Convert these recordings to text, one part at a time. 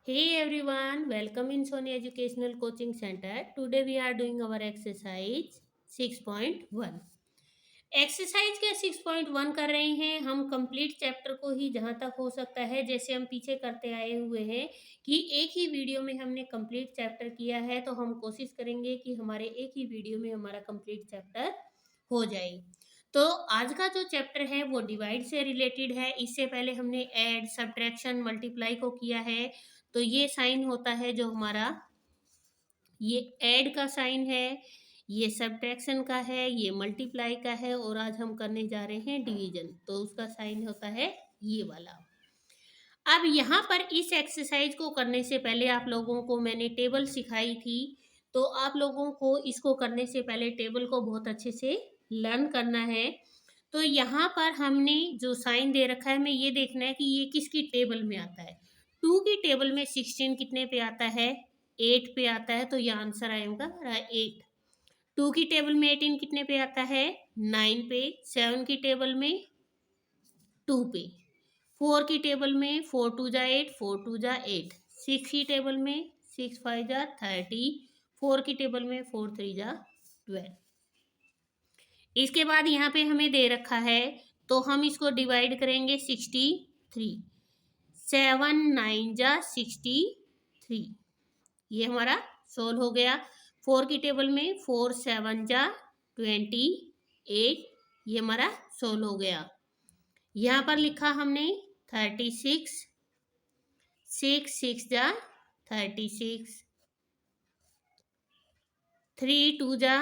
Hey everyone, welcome in Sony Educational Coaching Center. Today we are doing our exercise 6.1. Exercise के 6.1 कर रहे हैं हम कंप्लीट चैप्टर को ही जहाँ तक हो सकता है, जैसे हम पीछे करते आए हुए हैं कि एक ही वीडियो में हमने कंप्लीट चैप्टर किया है, तो हम कोशिश करेंगे कि हमारे एक ही वीडियो में हमारा कंप्लीट चैप्टर हो जाए। तो आज का जो चैप्टर है वो डिवाइड से रिलेटेड है। इससे पहले हमने ऐड, सब्ट्रैक्शन, मल्टीप्लाई को किया है। तो ये साइन होता है जो हमारा, ये ऐड का साइन है, ये सब्ट्रैक्शन का है, ये मल्टीप्लाई का है, और आज हम करने जा रहे हैं डिवीजन, तो उसका साइन होता है ये वाला। अब यहाँ पर इस एक्सरसाइज को करने से पहले आप लोगों को मैंने टेबल सिखाई थी, तो आप लोगों को इसको करने से पहले टेबल को बहुत अच्छे से लर्न करना है। तो यहाँ पर हमने जो साइन दे रखा है, हमें ये देखना है कि ये किसकी टेबल में आता है। 2 की टेबल में 16 कितने पे आता है? 8 पे आता है, तो ये आंसर आएगा 8। 2 की टेबल में 18 कितने पे आता है? 9 पे। 7 की टेबल में 2 पे। 4 की टेबल में 4 2 जा 8, 4 2 जा 8। 6 की टेबल में 6 5 जा 30। 4 की टेबल में 4 3 जा 12। इसके बाद यहाँ पे हमें दे रखा है, तो हम इसको डिवाइड करेंगे 63। 7 9 जा 63, ये हमारा सोल्व हो गया। 4 की टेबल में 4 7 जा 28, ये हमारा सोल्व हो गया। यहाँ पर लिखा हमने 36, 6 6 जा 36, 3 2 जा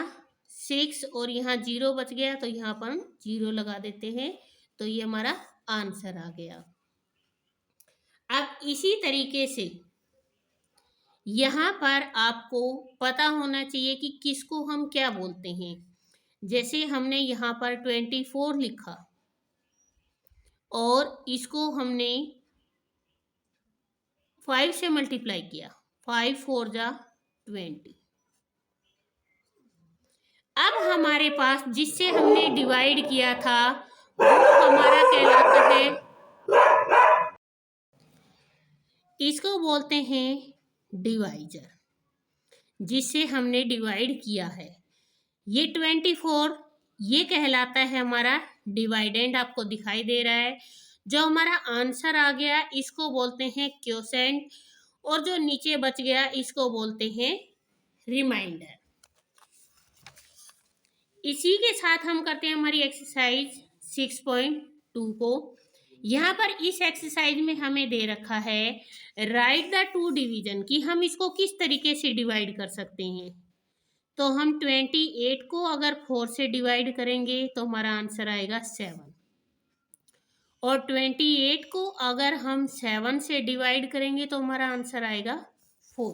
6, और यहाँ 0 बच गया, तो यहाँ पर हम 0 लगा देते हैं, तो ये हमारा आंसर आ गया। अब इसी तरीके से यहाँ पर आपको पता होना चाहिए कि किसको हम क्या बोलते हैं। जैसे हमने यहाँ पर 24 लिखा, और इसको हमने 5 से मल्टीप्लाई किया, 5 4 जा 20। अब हमारे पास जिससे हमने डिवाइड किया था वो हमारा कहलाता है, इसको बोलते हैं डिवाइजर, जिससे हमने डिवाइड किया है। ये 24, ये कहलाता है हमारा डिवाइडेंड, आपको दिखाई दे रहा है। जो हमारा आंसर आ गया इसको बोलते हैं क्वोशेंट, और जो नीचे बच गया इसको बोलते हैं रिमाइंडर। इसी के साथ हम करते हैं हमारी एक्सरसाइज 6.2 को। यहाँ पर इस एक्सरसाइज में हमें दे रखा है राइट द टू डिवीजन, कि हम इसको किस तरीके से डिवाइड कर सकते हैं। तो हम 28 को अगर 4 से डिवाइड करेंगे तो हमारा आंसर आएगा 7, और 28 को अगर हम 7 से डिवाइड करेंगे तो हमारा आंसर आएगा 4।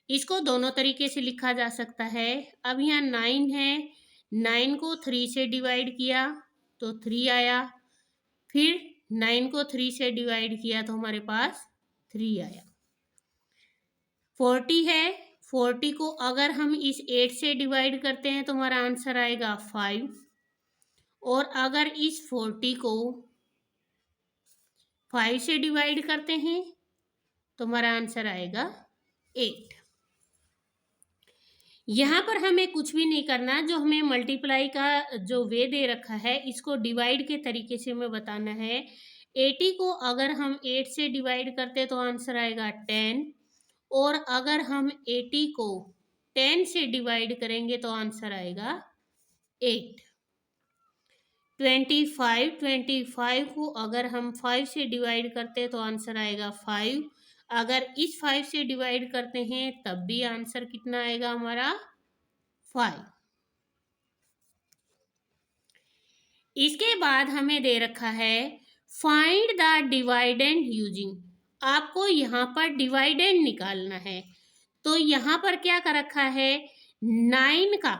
इसको दोनों तरीके से लिखा जा सकता है। अब यहाँ 9 है, 9 को 3 से डिवाइड किया तो 3 आया, फिर 9 को 3 से डिवाइड किया तो हमारे पास 3 आया। 40 है, 40 को अगर हम इस 8 से डिवाइड करते हैं तो हमारा आंसर आएगा 5, और अगर इस 40 को 5 से डिवाइड करते हैं तो हमारा आंसर आएगा 8। यहाँ पर हमें कुछ भी नहीं करना, जो हमें मल्टीप्लाई का जो वे दे रखा है इसको डिवाइड के तरीके से हमें बताना है। 80 को अगर हम 8 से डिवाइड करते तो आंसर आएगा 10, और अगर हम 80 को 10 से डिवाइड करेंगे तो आंसर आएगा 8। 25 को अगर हम 5 से डिवाइड करते हैं तो आंसर आएगा 5। अगर इस 5 से डिवाइड करते हैं तब भी आंसर कितना आएगा हमारा 5। इसके बाद हमें दे रखा है फाइंड द डिवाइडेंड यूजिंग, आपको यहाँ पर डिवाइडेंड निकालना है। तो यहाँ पर क्या कर रखा है, 9 का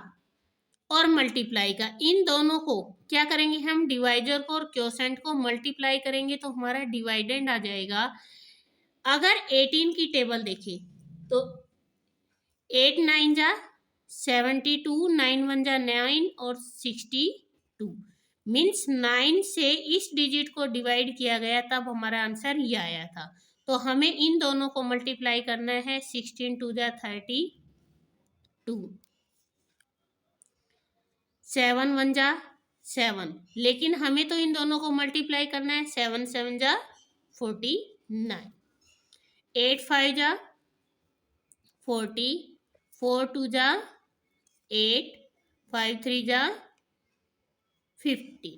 और मल्टीप्लाई का, इन दोनों को क्या करेंगे हम, डिवाइजर को और क्वोशेंट को मल्टीप्लाई करेंगे तो हमारा डिवाइडेंड आ जाएगा। अगर 18 की टेबल देखें तो 8 9 जा 72, 9 1 जा 9, और 62। मीन्स 9 से इस डिजिट को डिवाइड किया गया, तब हमारा आंसर ये आया था। तो हमें इन दोनों को मल्टीप्लाई करना है। 16 2 जा 32, 7 1 जा 7, लेकिन हमें तो इन दोनों को मल्टीप्लाई करना है। 7 7 जा 49, 8 5 जा 40, 4 2 जा 8, 5 3 जा 50।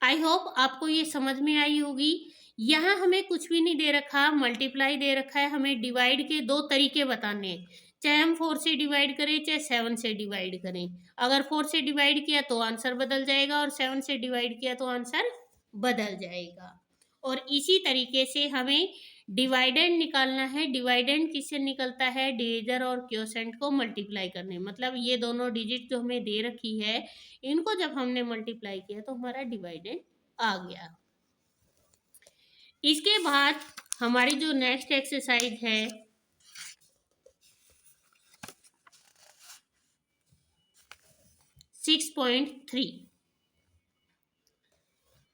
आई होप आपको ये समझ में आई होगी। यहाँ हमें कुछ भी नहीं दे रखा, मल्टीप्लाई दे रखा है। हमें डिवाइड के दो तरीके बताने हैं, चाहे हम 4 से डिवाइड करें चाहे 7 से डिवाइड करें। अगर 4 से डिवाइड किया तो आंसर बदल जाएगा, और 7 से डिवाइड किया तो आंसर बदल जाएगा। और इसी तरीके से हमें डिवाइडेंड निकालना है। डिवाइडेंड किससे निकलता है? डिवीजर और क्वोशेंट को मल्टीप्लाई करने। मतलब ये दोनों डिजिट जो हमें दे रखी है, इनको जब हमने मल्टीप्लाई किया तो हमारा डिवाइडेंड आ गया। इसके बाद हमारी जो नेक्स्ट एक्सरसाइज है 6.3,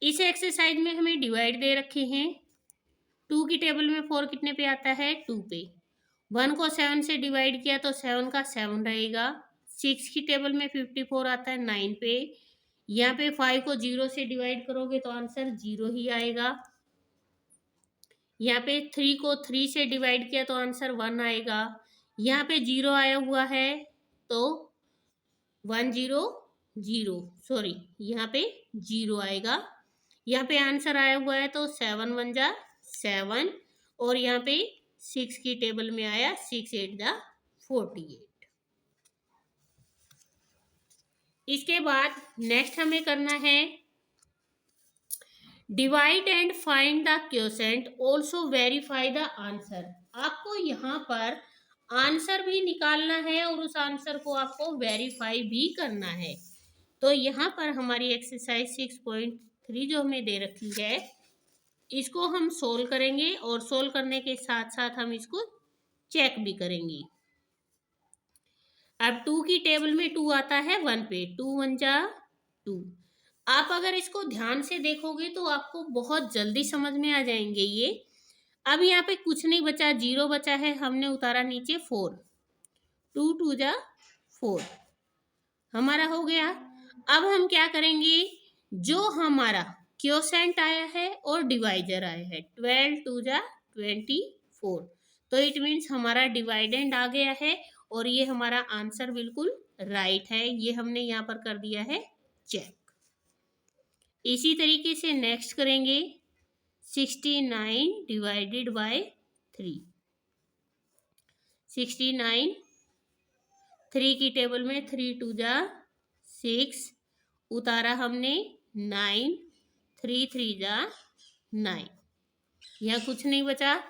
इस एक्सरसाइज में हमें डिवाइड दे रखे हैं। 2 की टेबल में 4 कितने पे आता है? 2 पे। 1 को 7 से डिवाइड किया तो 7 का 7 रहेगा। 6 की टेबल में 54 आता है 9 पे। यहाँ पे 5 को 0 से डिवाइड करोगे तो आंसर 0 ही आएगा। यहाँ पे 3 को 3 से डिवाइड किया तो आंसर 1 आएगा। यहाँ पे 0 आया हुआ है तो 1 0 0, सॉरी यहाँ पे 0 आएगा। यहाँ पे आंसर आया हुआ है तो 7 1 जा 7, और यहाँ पे 6 की टेबल में आया 6 8 जा 48। इसके बाद नेक्स्ट हमें करना है divide and find the quotient, also verify the answer. आपको यहाँ पर आंसर भी निकालना है और उस आंसर को आपको वेरीफाई भी करना है। तो यहाँ पर हमारी एक्सरसाइज 6.3 जो हमें दे रखी है, इसको हम सोल्व करेंगे, और सोल्व करने के साथ साथ हम इसको चेक भी करेंगे। अब 2 की टेबल में 2 आता है 1 पे, 2 1 जा 2। आप अगर इसको ध्यान से देखोगे तो आपको बहुत जल्दी समझ में आ जाएंगे ये। अब यहाँ पे कुछ नहीं बचा, 0 बचा है, हमने उतारा नीचे 4, 2 2 जा 4, हमारा हो गया। अब हम क्या करेंगे, जो हमारा क्वोशेंट आया है और डिवाइजर आया है, 12 2 जा 24, तो इट मीन्स हमारा डिवाइडेंड आ गया है, और ये हमारा आंसर बिल्कुल राइट है। ये हमने यहाँ पर कर दिया है चेक। इसी तरीके से नेक्स्ट करेंगे 69 डिवाइडेड बाय 3। 69, 3 की टेबल में 3 2 जा 6, उतारा हमने 9, 3 3 जा 9, यहाँ कुछ नहीं बचा।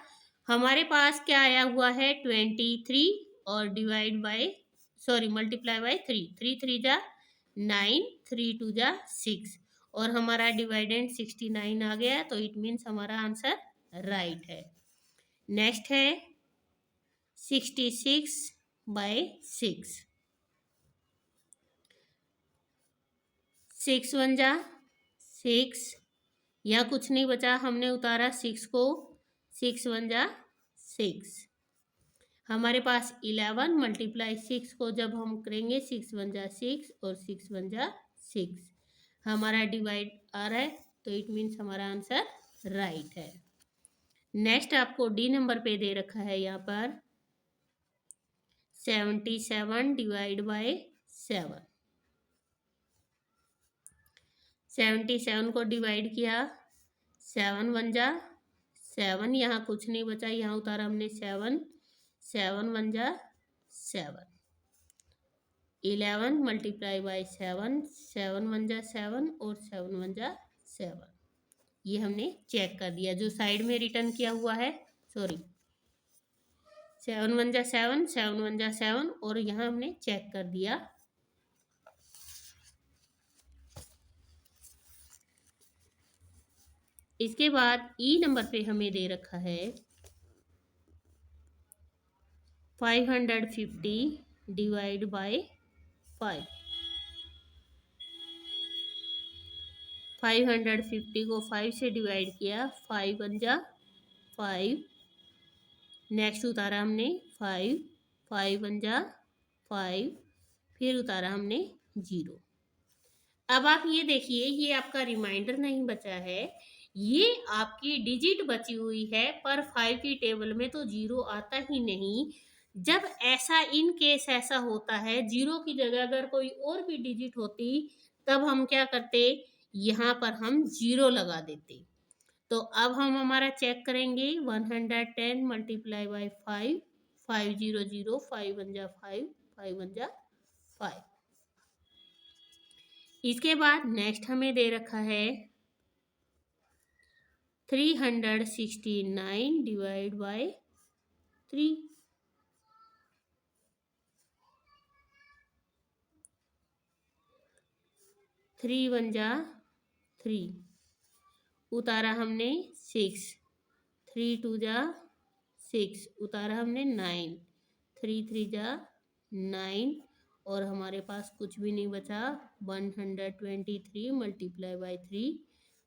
हमारे पास क्या आया हुआ है? 23, और divide by sorry multiply by 3, 3 3 जा 9, 3 2 जा 6, और हमारा डिवाइडेंड 69 आ गया। तो इट मीन्स हमारा आंसर राइट है। नेक्स्ट है 66 बाय 6, 6 1 जा 6, यहाँ कुछ नहीं बचा, हमने उतारा 6 को, 6 1 जा 6, हमारे पास 11 मल्टीप्लाई 6 को जब हम करेंगे 6 1 जा 6 और 6 1 जा 6, हमारा डिवाइड आ रहा है, तो इट मीन्स हमारा आंसर राइट है। नेक्स्ट आपको डी नंबर पे दे रखा है यहाँ पर 77 डिवाइड बाय 7, 77 को डिवाइड किया, 7 1 जा 7, यहाँ कुछ नहीं बचा, यहाँ उतारा हमने 7, 7 1 जा 7, 11 मल्टीप्लाई बाय 7, 7 1 जा 7 और 7 1 जा 7, ये हमने चेक कर दिया। जो साइड में रिटर्न किया हुआ है, सॉरी 7 1 जा 7, 7 1 जा 7, और यहाँ हमने चेक कर दिया। इसके बाद ई नंबर पे हमें दे रखा है 550 डिवाइड बाय 5, 550 को 5 से डिवाइड किया, 5 बन जा 5। नेक्स्ट उतारा हमने 5, 5 बन जा 5, फिर उतारा हमने 0। अब आप ये देखिए, ये आपका रिमाइंडर नहीं बचा है, ये आपकी डिजिट बची हुई है, पर 5 की टेबल में तो 0 आता ही नहीं। जब ऐसा इन केस ऐसा होता है, 0 की जगह अगर कोई और भी डिजिट होती, तब हम क्या करते, यहाँ पर हम 0 लगा देते। तो अब हम हमारा चेक करेंगे, 110 मल्टीप्लाई बाई 5, 500, 5 बन जा 5, 5 बन जा 5। इसके बाद नेक्स्ट हमें दे रखा है 369 डिवाइड बाय 3। 3 बन जा 3, उतारा हमने 6, 3 2 जा 6, उतारा हमने 9, 3 3 जा 9, और हमारे पास कुछ भी नहीं बचा। 123 मल्टीप्लाई बाई 3,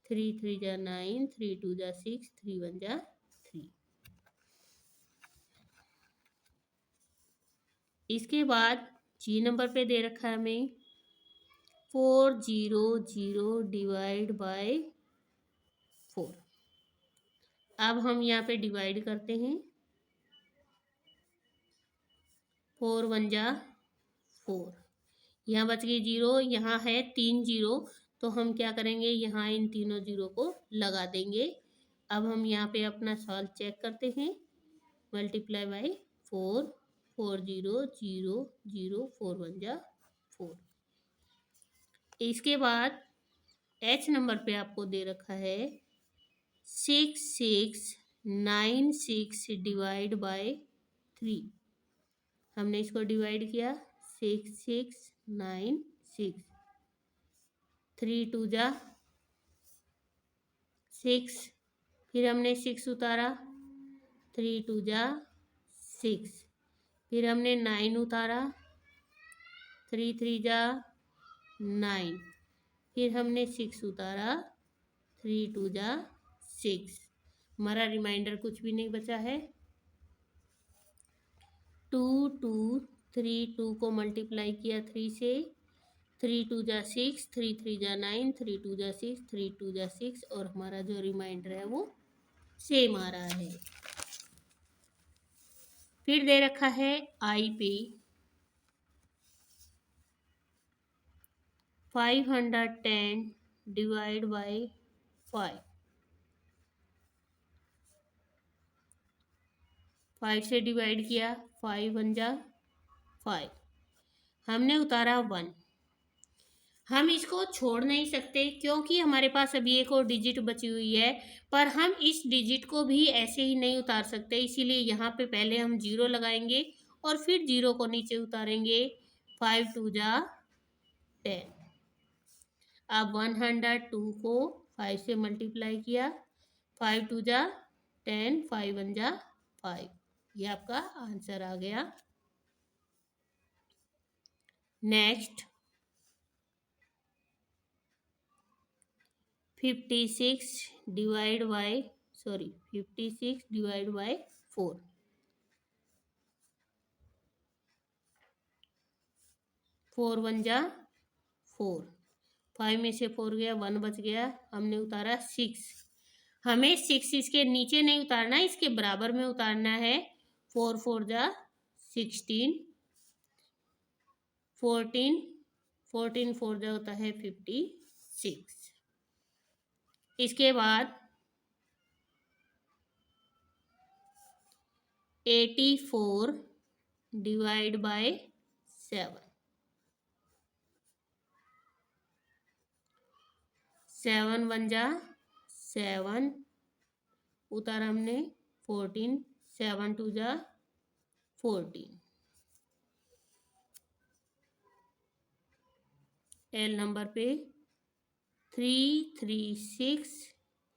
3 3 जा 9, 3 2 जा 6, 3 1 जा 3। इसके बाद जी नंबर पे दे रखा है हमें 400 डिवाइड बाय 4। अब हम यहाँ पे डिवाइड करते हैं, 4 1 जा 4, यहाँ बच गई 0, यहाँ है 3 0, तो हम क्या करेंगे, यहाँ इन तीनों 0 को लगा देंगे। अब हम यहाँ पे अपना सॉल्व चेक करते हैं, मल्टीप्लाई बाई 4, 4 0 0 0, 4 1 जा 4। इसके बाद एच नंबर पे आपको दे रखा है 6696 डिवाइड बाय 3। हमने इसको डिवाइड किया, 6696, 3 2 जा 6, फिर हमने 6 उतारा, 3 2 जा 6, फिर हमने 9 उतारा, 3 3 जा 9, फिर हमने 6 उतारा, 3 2 जा 6। हमारा रिमाइंडर कुछ भी नहीं बचा है। 2 2 3 2 को मल्टीप्लाई किया 3 से, 3 2 जा 6, 3 3 जा 9, 3 2 जा 6, 3 2 जा 6, और हमारा जो रिमाइंडर है वो सेम आ रहा है। फिर दे रखा है आई पे 510 डिवाइड बाय 5। 5 से डिवाइड किया, 5 1 जा 5, हमने उतारा 1। हम इसको छोड़ नहीं सकते क्योंकि हमारे पास अभी एक और डिजिट बची हुई है, पर हम इस डिजिट को भी ऐसे ही नहीं उतार सकते, इसीलिए यहाँ पे पहले हम 0 लगाएंगे और फिर 0 को नीचे उतारेंगे। 5 2 जा 10। अब 102 को 5 से मल्टीप्लाई किया, 5 2 जा 10, 5 1 जा 5। ये आपका आंसर आ गया। Next 56 divide by 4। 4 1 जा 4, 5 में से 4 गया, 1 बच गया, हमने उतारा 6। हमें 6 इसके नीचे नहीं उतारना, इसके बराबर में उतारना है। 4 4 जा 16, 14, 14 4 जा होता है 56। इसके बाद 84 डिवाइड बाय 7। 7 1 जा 7, उतारा हमने 14, 7 2 जा 14। एल नंबर पे 336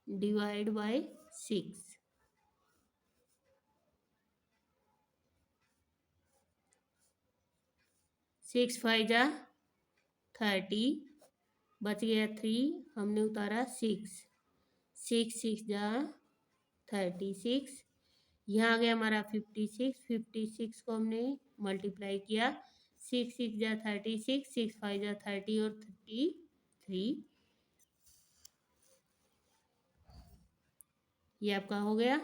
डिवाइड बाय 6। 6 5 जा 30, बच गया 3, हमने उतारा 6, 6 6 जा 36, यहाँ आ गया हमारा 56, 56 को हमने मल्टीप्लाई किया, 6 6 जा 36, 6 5 जा 30 और 33, ये आपका हो गया।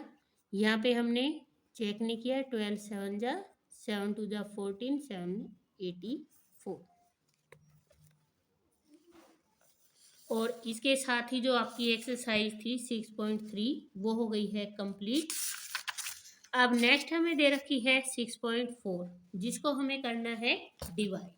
यहाँ पे हमने चेक नहीं किया, 12 7 जा 7 2 जा 14, 7 84। और इसके साथ ही जो आपकी एक्सरसाइज थी 6.3 वो हो गई है कंप्लीट। अब नेक्स्ट हमें दे रखी है 6.4 जिसको हमें करना है डिवाइड।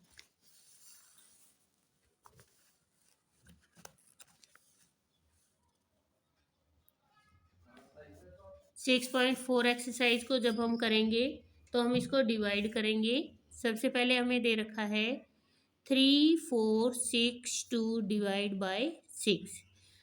6.4 एक्सरसाइज को जब हम करेंगे तो हम इसको डिवाइड करेंगे। सबसे पहले हमें दे रखा है 3 4 6 2 डिवाइड बाय 6।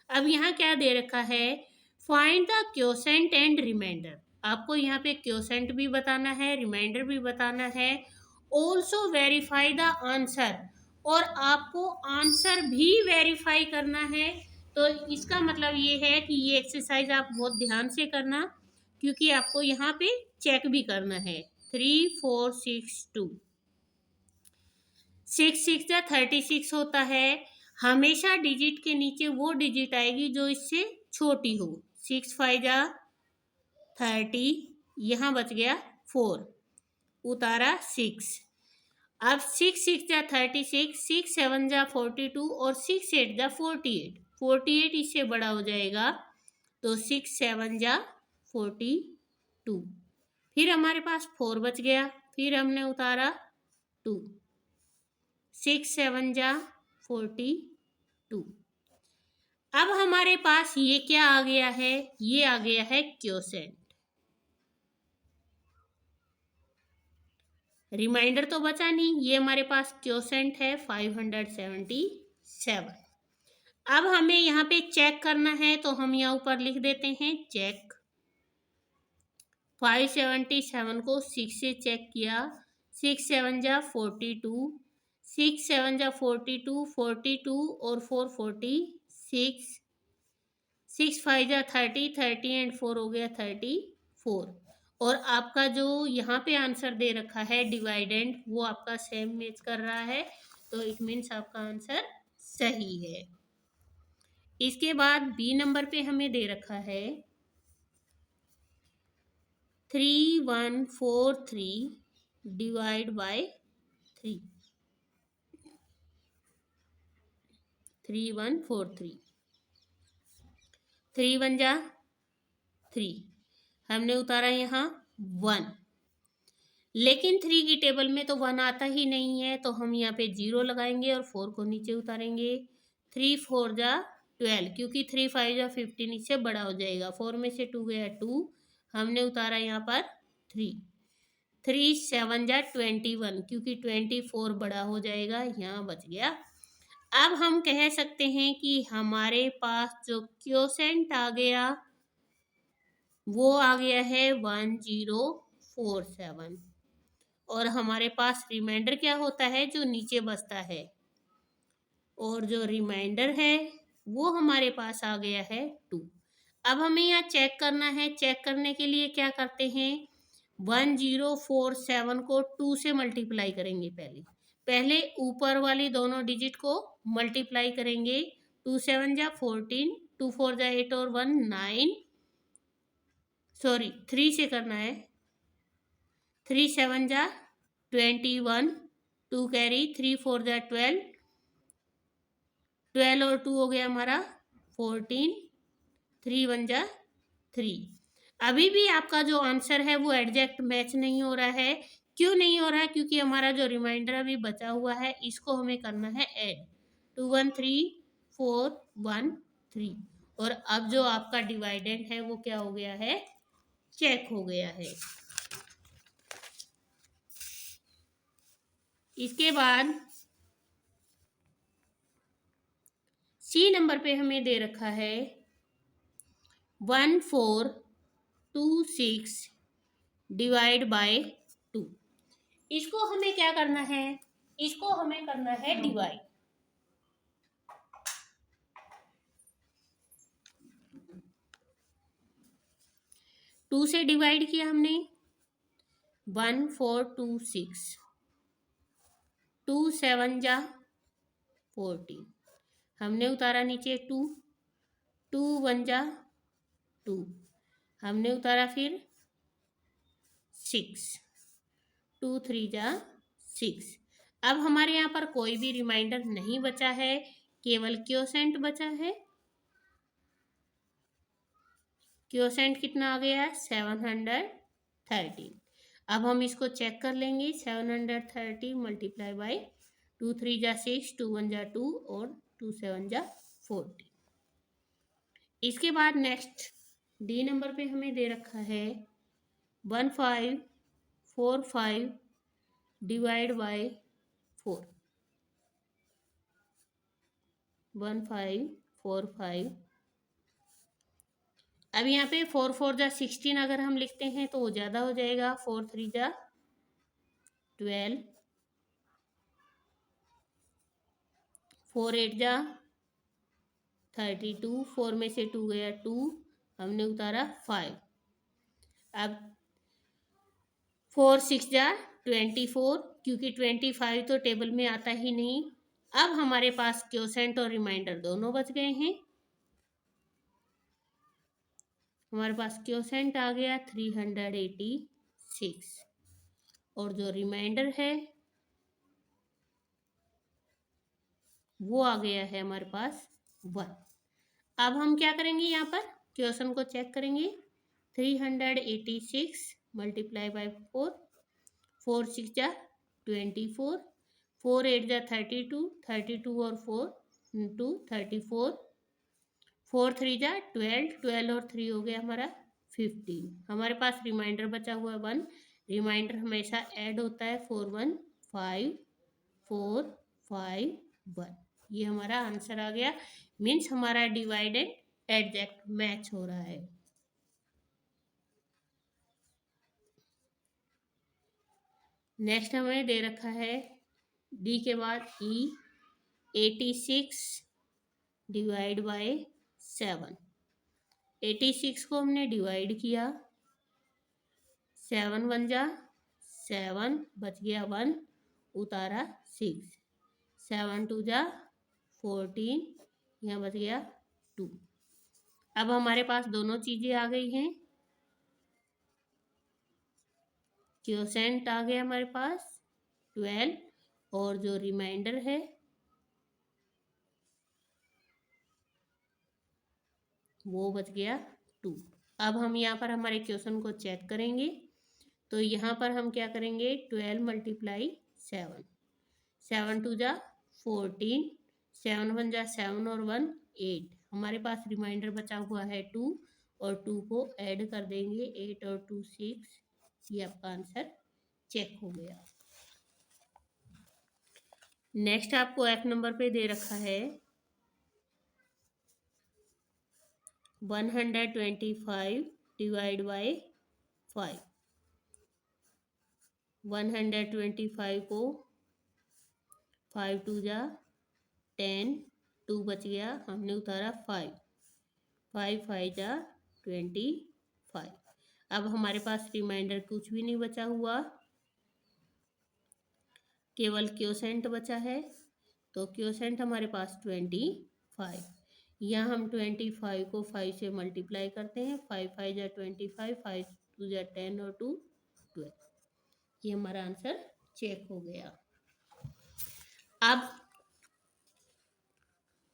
अब यहाँ क्या दे रखा है, find the quotient and remainder. आपको यहाँ पे क्वोशेंट भी बताना है, रिमाइंडर भी बताना है, ऑल्सो वेरीफाई द आंसर, और आपको आंसर भी वेरीफाई करना है। तो इसका मतलब ये है कि ये एक्सरसाइज आप बहुत ध्यान से करना, क्योंकि आपको यहाँ पे चेक भी करना है। 3 4 6 2, 6 6 जा 36 होता है। हमेशा डिजिट के नीचे वो डिजिट आएगी जो इससे छोटी हो। 6 5 जा 30, यहाँ बच गया 4, उतारा 6। अब 6 6 जा 36, 6 7 जा 42 और 6 8 जा 48, 48 इससे बड़ा हो जाएगा तो 6 7 जा 42। फिर हमारे पास 4 बच गया, फिर हमने उतारा 2, 6 7 जा 42। अब हमारे पास ये क्या आ गया है, ये आ गया है क्वोशेंट। रिमाइंडर तो बचा नहीं, ये हमारे पास क्वोशेंट है 577। अब हमें यहाँ पे चेक करना है तो हम यहाँ ऊपर लिख देते हैं चेक। 577 को 6 से चेक किया, 6 7 जा 42, 6 7 जा 42, 42 और 4 46, 6 5 जा 30, 30 एंड 4 हो गया 34। और आपका जो यहाँ पे आंसर दे रखा है डिवाइडेंड वो आपका सेम मैच कर रहा है, तो इट मीन्स आपका आंसर सही है। इसके बाद बी नंबर पे हमें दे रखा है 3143 डिवाइड बाय 3, 3143, 3 1 जा 3, हमने उतारा यहाँ 1, लेकिन 3 की टेबल में तो 1 आता ही नहीं है, तो हम यहाँ पे 0 लगाएंगे और 4 को नीचे उतारेंगे। 3 4 जा 12, क्योंकि 3 5 जा 15 इससे बड़ा हो जाएगा, 4 में से 2 गया 2, हमने उतारा यहाँ पर 3, 3 7 जा 21, क्योंकि 24 बड़ा हो जाएगा, यहाँ बच गया। अब हम कह सकते हैं कि हमारे पास जो क्वोशेंट आ गया वो आ गया है 1047, और हमारे पास रिमाइंडर क्या होता है जो नीचे बचता है, और जो रिमाइंडर है वो हमारे पास आ गया है 2। अब हमें यहाँ चेक करना है, चेक करने के लिए क्या करते हैं, 1047 को 2 से मल्टीप्लाई करेंगे। पहले ऊपर वाली दोनों डिजिट को मल्टीप्लाई करेंगे। 2 7 जा 14, 2 4 जा 8 और 1 9, सॉरी 3 से करना है, 3 7 जा 21, 2 कैरी, 3 4 जा 12, 12 और 2 हो गया हमारा 14, 3 1 जा 3। अभी भी आपका जो आंसर है वो एग्जैक्ट मैच नहीं हो रहा है। क्यों नहीं हो रहा है, क्योंकि हमारा जो रिमाइंडर अभी बचा हुआ है इसको हमें करना है ऐड, 2 1 3 4 1 3, और अब जो आपका डिवाइडेंड है वो क्या हो गया है, चेक हो गया है। इसके बाद सी नंबर पे हमें दे रखा है 1426 डिवाइड बाय 2। इसको हमें क्या करना है, इसको हमें करना है डिवाइड। 2 से डिवाइड किया हमने, 1 4 2 6, 2 7 जा 14, हमने उतारा नीचे 2, 2 1 जा 2, हमने उतारा फिर 6, 2 3 जा 6। अब हमारे यहाँ पर कोई भी रिमाइंडर नहीं बचा है, केवल क्वोशेंट बचा है। क्वोशेंट कितना आ गया? 713। अब हम इसको चेक कर लेंगे। 730 मल्टीप्लाई बाई 2 3 जा 6, 2 1 जा 2 और 2 7 जा 14। इसके बाद नेक्स्ट डी नंबर पे हमें दे रखा है 1545 डिवाइड बाई 4, 1545। अब यहाँ पे 4 4 जा 16 अगर हम लिखते हैं तो वो ज़्यादा हो जाएगा। 4 3 जा 12, 4 8 जा 32, 4 में से 2 गया 2, हमने उतारा 5। अब 4 6 जा 24, क्योंकि 25 तो टेबल में आता ही नहीं। अब हमारे पास क्वोशेंट और रिमाइंडर दोनों बच गए हैं। हमारे पास क्वोशेंट आ गया 386 और जो रिमाइंडर है वो आ गया है हमारे पास 1। अब हम क्या करेंगे, यहाँ पर क्वेश्चन को चेक करेंगे। 386 मल्टीप्लाई बाई 4, 4 6 जा 24, 4 8 जा 32, 32 और 4 इंटू 34, 4 3 जा 12, 12 और 3 हो गया हमारा 15। हमारे पास रिमाइंडर बचा हुआ है 1। रिमाइंडर हमेशा ऐड होता है। 4 1 5 4 5 1, ये हमारा आंसर आ गया। मीन्स हमारा डिवाइड एंड एग्जैक्ट मैच हो रहा है। नेक्स्ट हमें दे रखा है डी के बाद ई 86 डिवाइड बाय 7। 86 को हमने डिवाइड किया, 7 1 जा 7, बच गया 1, उतारा 6, 7 2 जा 14, यहाँ बच गया 2। अब हमारे पास दोनों चीजें आ गई हैं। क्वोशेंट आ गया हमारे पास 12 और जो रिमाइंडर है वो बच गया 2। अब हम यहाँ पर हमारे क्वेश्चन को चेक करेंगे। तो यहाँ पर हम क्या करेंगे, 12 मल्टीप्लाई 7, 7 2 जा 14, 7 1 जा 7 और 1 8। हमारे पास रिमाइंडर बचा हुआ है 2 और 2 को ऐड कर देंगे, 8 और 2 6। ये आपका आंसर चेक हो गया। नेक्स्ट आपको एफ नंबर पे दे रखा है 125 डिवाइड बाय 5। 125 को 5 2 जा 10, 2 बच गया, हमने उतारा 5, 5 5 जा 25। अब हमारे पास रिमाइंडर कुछ भी नहीं बचा हुआ, केवल क्वोशेंट बचा है। तो क्वोशेंट हमारे पास 25। यहाँ हम 25 को 5 से मल्टीप्लाई करते हैं। 5 5 जा 25, 5 2 जा 10 और 2 12। ये हमारा आंसर चेक हो गया। अब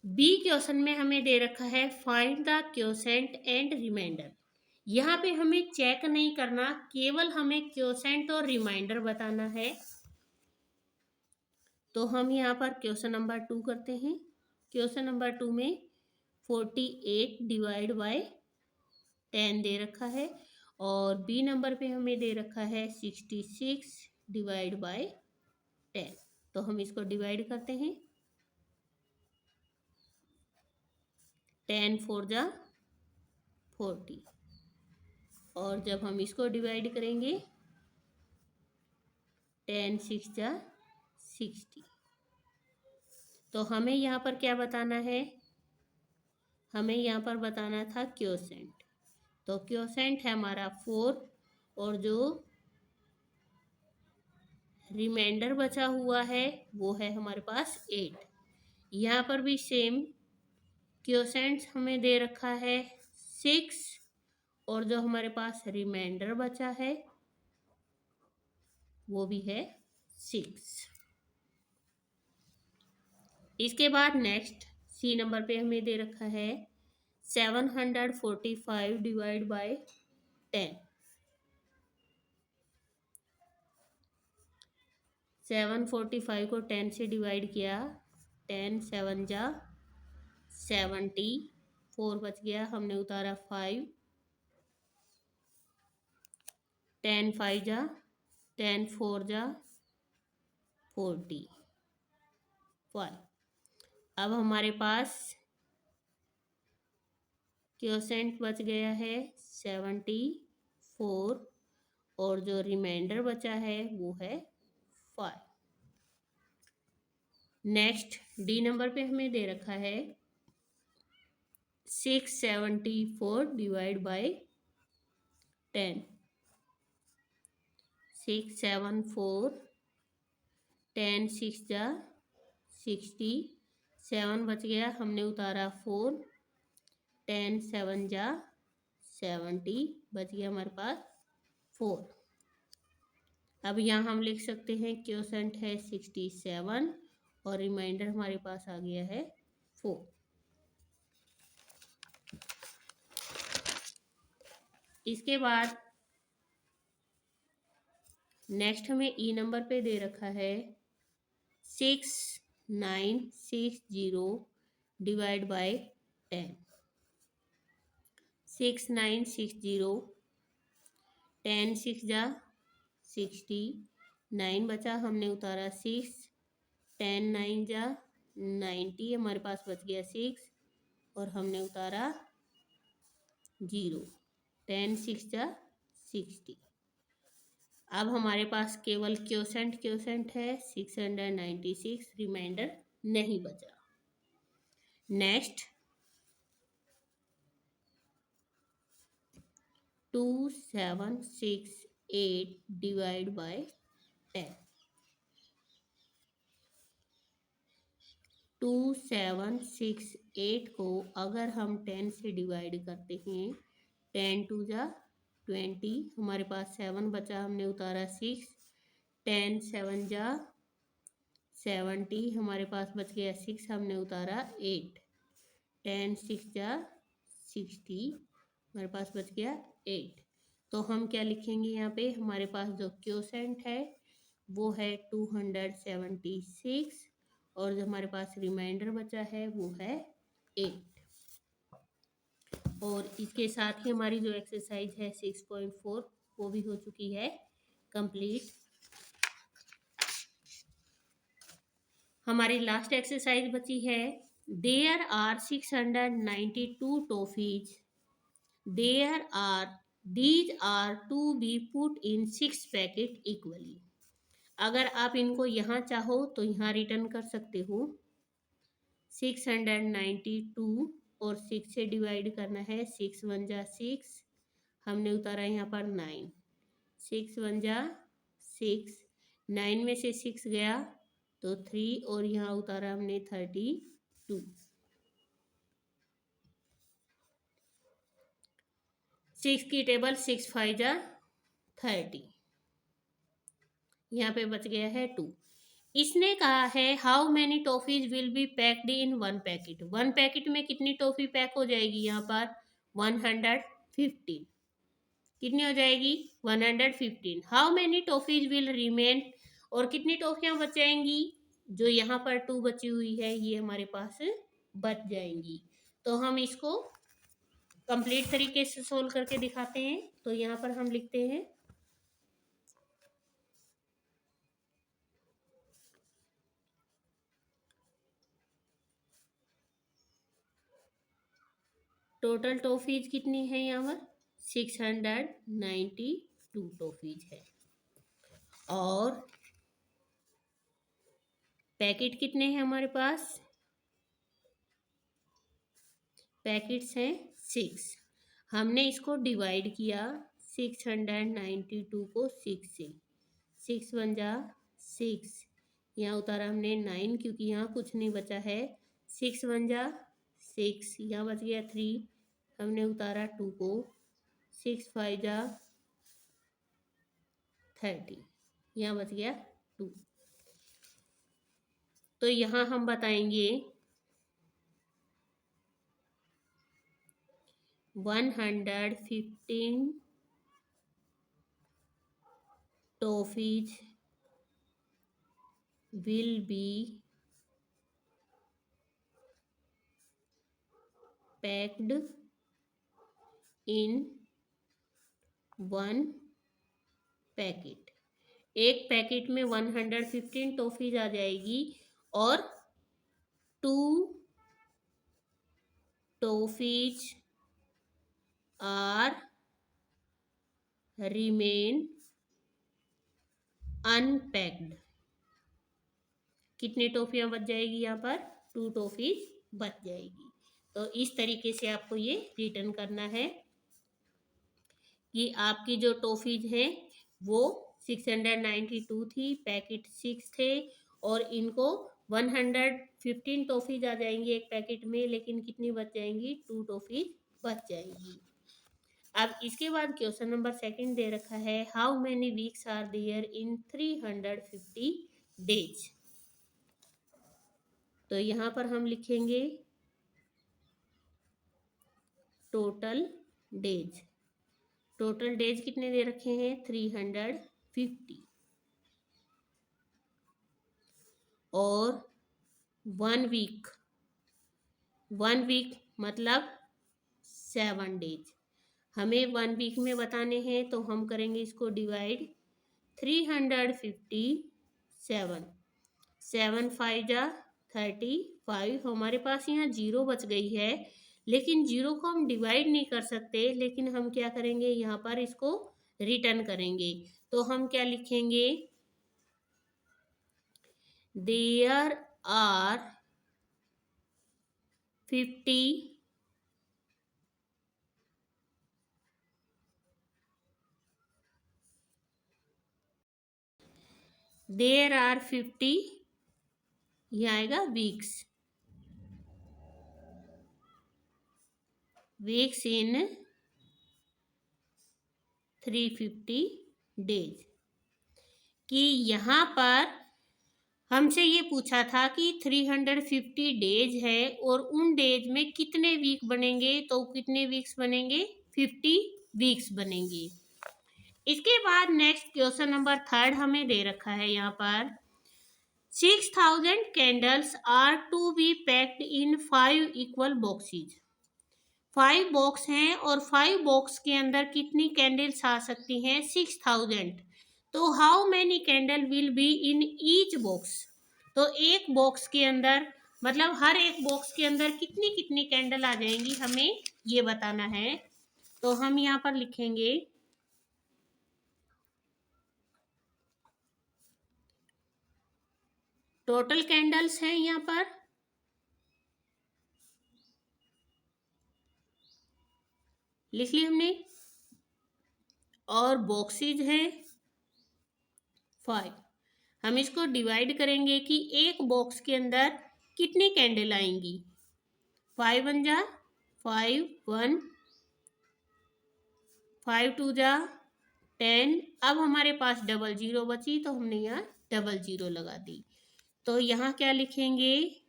बी क्वेश्चन में हमें दे रखा है find the quotient and remainder. यहाँ पे हमें चेक नहीं करना, केवल हमें क्वोशेंट और रिमाइंडर बताना है। तो हम यहाँ पर क्वेश्चन नंबर 2 करते हैं। क्वेश्चन नंबर 2 में 48 डिवाइड बाय 10 दे रखा है और बी नंबर पे हमें दे रखा है 66 डिवाइड बाय 10। तो हम इसको डिवाइड करते हैं। 10 4 जा 40 और जब हम इसको डिवाइड करेंगे 10 6 जा 60। तो हमें यहाँ पर क्या बताना है, हमें यहाँ पर बताना था क्वोशेंट। तो क्वोशेंट है हमारा 4 और जो रिमाइंडर बचा हुआ है वो है हमारे पास 8। यहाँ पर भी सेम क्वोशेंट हमें दे रखा है 6 और जो हमारे पास रिमाइंडर बचा है वो भी है 6। इसके बाद नेक्स्ट सी नंबर पे हमें दे रखा है 745 डिवाइड बाय 10। 745 को 10 से डिवाइड किया, 10 7 जा 70, 4 बच गया, हमने उतारा 5, 10 5 जा 10, 4 जा 45। अब हमारे पास क्वोशेंट बच गया है 74 और जो रिमाइंडर बचा है वो है 5। नेक्स्ट डी नंबर पे हमें दे रखा है 674 डिवाइड बाय 10। 6 7 4, 10 6 जा 60, 7 बच गया, हमने उतारा 4, 10 7 जा 70, बच गया हमारे पास 4। अब यहाँ हम लिख सकते हैं क्वोशेंट है 67 और रिमाइंडर हमारे पास आ गया है 4। इसके बाद नेक्स्ट हमें ई नंबर पे दे रखा है 6960 डिवाइड बाय 10। 6960, 10 6 जा 60, 9 बचा, हमने उतारा 6, 10 9 जा 90, हमारे पास बच गया 6 और हमने उतारा 0, 10 6 जा 60। अब हमारे पास केवल क्वोशेंट है 696, रिमाइंडर नहीं बचा। Next 2768 divide by 10। 2768 को अगर हम 10 से डिवाइड करते हैं, 10 2 जा 20, हमारे पास 7 बचा, हमने उतारा 6, 10 7 जा 70, हमारे पास बच गया 6, हमने उतारा 8, 10 6 जा 60, हमारे पास बच गया 8। तो हम क्या लिखेंगे यहाँ पे, हमारे पास जो क्वोशेंट है वो है 276 और जो हमारे पास रिमाइंडर बचा है वो है 8। और इसके साथ ही हमारी जो एक्सरसाइज है 6.4 वो भी हो चुकी है कंप्लीट। हमारी लास्ट एक्सरसाइज बची है there are 692 toffees, these are to be put in 6 packet equally. अगर आप इनको यहाँ चाहो तो यहाँ रिटर्न कर सकते हो। 692 और 6 से डिवाइड करना है, 6 1 जा 6, हमने उतारा यहाँ पर 9, 6 1 जा 6, 9 में से 6 गया तो 3 और यहाँ उतारा हमने 32। 6 की टेबल 6 5 जा 30, यहाँ पे बच गया है 2। इसने कहा है how many toffees will be packed in 1 packet. 1 packet में कितनी टॉफी पैक हो जाएगी, यहाँ पर 115। कितनी हो जाएगी 115। How many toffees will remain, और कितनी टॉफियां बच जाएंगी, जो यहाँ पर 2 बची हुई है ये हमारे पास बच जाएंगी। तो हम इसको कंप्लीट तरीके से सोल्व करके दिखाते हैं। तो यहाँ पर हम लिखते हैं टोटल टॉफीज कितनी है, यहाँ पर 692 टॉफीज है और पैकेट कितने हैं हमारे पास, पैकेट्स हैं 6। हमने इसको डिवाइड किया 692 को 6 से, 6 वन जा 6, यहाँ उतारा हमने 9 क्योंकि यहाँ कुछ नहीं बचा है, 6 वन जा 6, यहाँ बच गया 3, हमने उतारा 2 को, 6 5 जा 30, यहाँ बच गया 2। तो यहाँ हम बताएंगे 115 toffees will be packed in one packet. एक पैकेट में 115 टॉफीज आ जाएगी और 2 टॉफीज आर रिमेन अनपैक्ड। कितने टॉफियां बच जाएगी यहाँ पर? 2 टॉफीज बच जाएगी। तो इस तरीके से आपको ये रिटर्न करना है कि आपकी जो टॉफीज हैं वो 692 थी, पैकेट 6 थे और इनको 115 टॉफीज आ जाएंगी एक पैकेट में, लेकिन कितनी बच जाएंगी? 2 टॉफीज बच जाएंगी। अब इसके बाद क्वेश्चन नंबर 2 दे रखा है, how many weeks are there in 350 days. तो यहाँ पर हम लिखेंगे टोटल डेज। टोटल डेज कितने दे रखे हैं? 350 और 1 वीक मतलब 7 डेज। हमें 1 वीक में बताने हैं तो हम करेंगे इसको डिवाइड 357, 7 5 जा 35। हमारे पास यहाँ 0 बच गई है, लेकिन 0 को हम डिवाइड नहीं कर सकते, लेकिन हम क्या करेंगे यहाँ पर इसको रिटर्न करेंगे। तो हम क्या लिखेंगे? देयर आर 50 देयर आर 50, यह आएगा वीक्स इन 350 डेज। कि यहाँ पर हमसे ये पूछा था कि 350 डेज है और उन डेज में कितने वीक बनेंगे, तो कितने वीक्स बनेंगे? 50 वीक्स बनेंगे। इसके बाद नेक्स्ट क्वेश्चन नंबर 3 हमें दे रखा है यहाँ पर, 6000 candles are to be packed in 5 equal boxes. 5 box हैं और 5 बॉक्स के अंदर कितनी कैंडल्स आ सकती हैं? 6000। तो how many candle will be in each box. तो एक बॉक्स के अंदर मतलब हर एक बॉक्स के अंदर कितनी कितनी कैंडल आ जाएंगी, हमें ये बताना है। तो हम यहाँ पर लिखेंगे टोटल कैंडल्स हैं यहाँ पर लिख ली हमने, और बॉक्सेज हैं 5। हम इसको डिवाइड करेंगे कि एक बॉक्स के अंदर कितनी कैंडल आएंगी। 5 1 जा 5, 1 5 2 जा 10। अब हमारे पास 00 बची तो हमने यहाँ 00 लगा दी। तो यहाँ क्या लिखेंगे?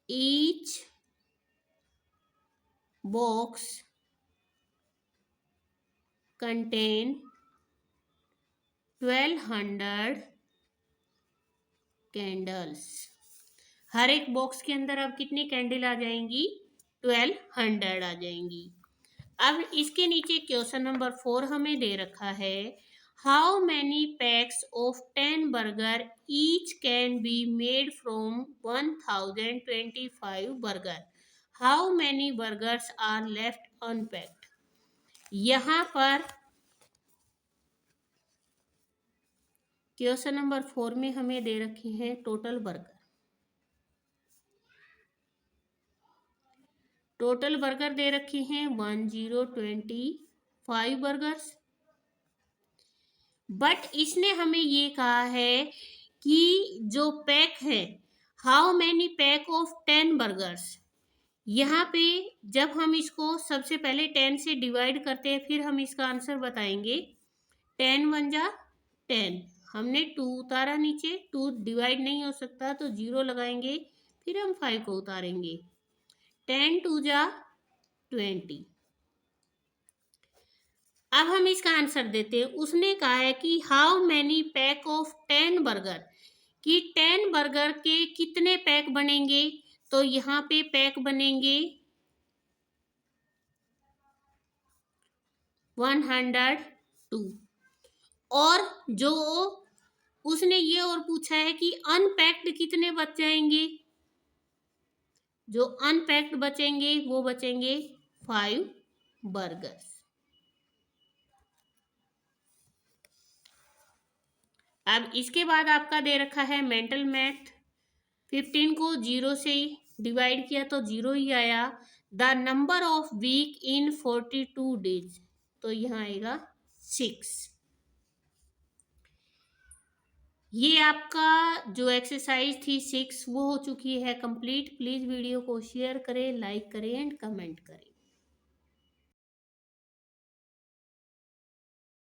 Each box contain 1200 candles. हर एक बॉक्स के अंदर अब कितनी कैंडल आ जाएंगी? 1200 आ जाएंगी। अब इसके नीचे क्वेश्चन नंबर 4 हमें दे रखा है, how many packs of 10 burger each can be made from 1025 burger, how many burgers are left unpacked. यहाँ पर क्वेश्चन नंबर 4 में हमें दे रखे हैं टोटल बर्गर। टोटल बर्गर दे रखे हैं 1025 बर्गर्स। बट इसने हमें ये कहा है कि जो पैक है, how many pack of 10 burgers. यहाँ पे जब हम इसको सबसे पहले 10 से डिवाइड करते हैं, फिर हम इसका आंसर बताएंगे। 10 वन जा 10, हमने 2 उतारा नीचे, 2 डिवाइड नहीं हो सकता तो 0 लगाएंगे, फिर हम 5 को उतारेंगे। 10 टू जा 20। अब हम इसका आंसर देते हैं। उसने कहा है कि how many pack of 10 burger, कि 10 बर्गर के कितने पैक बनेंगे। तो यहाँ पे पैक बनेंगे 102। और जो उसने ये और पूछा है कि अनपैक्ड कितने बच जाएंगे। जो अनपैक्ड बचेंगे वो बचेंगे 5 बर्गर्स। अब इसके बाद आपका दे रखा है मेंटल मैथ। 15 को 0 से डिवाइड किया तो 0 ही आया। The number of week in 42 days, तो यहाँ आएगा 6। ये आपका जो एक्सरसाइज थी 6 वो हो चुकी है कंप्लीट। प्लीज़ वीडियो को शेयर करें, लाइक करें एंड कमेंट करें।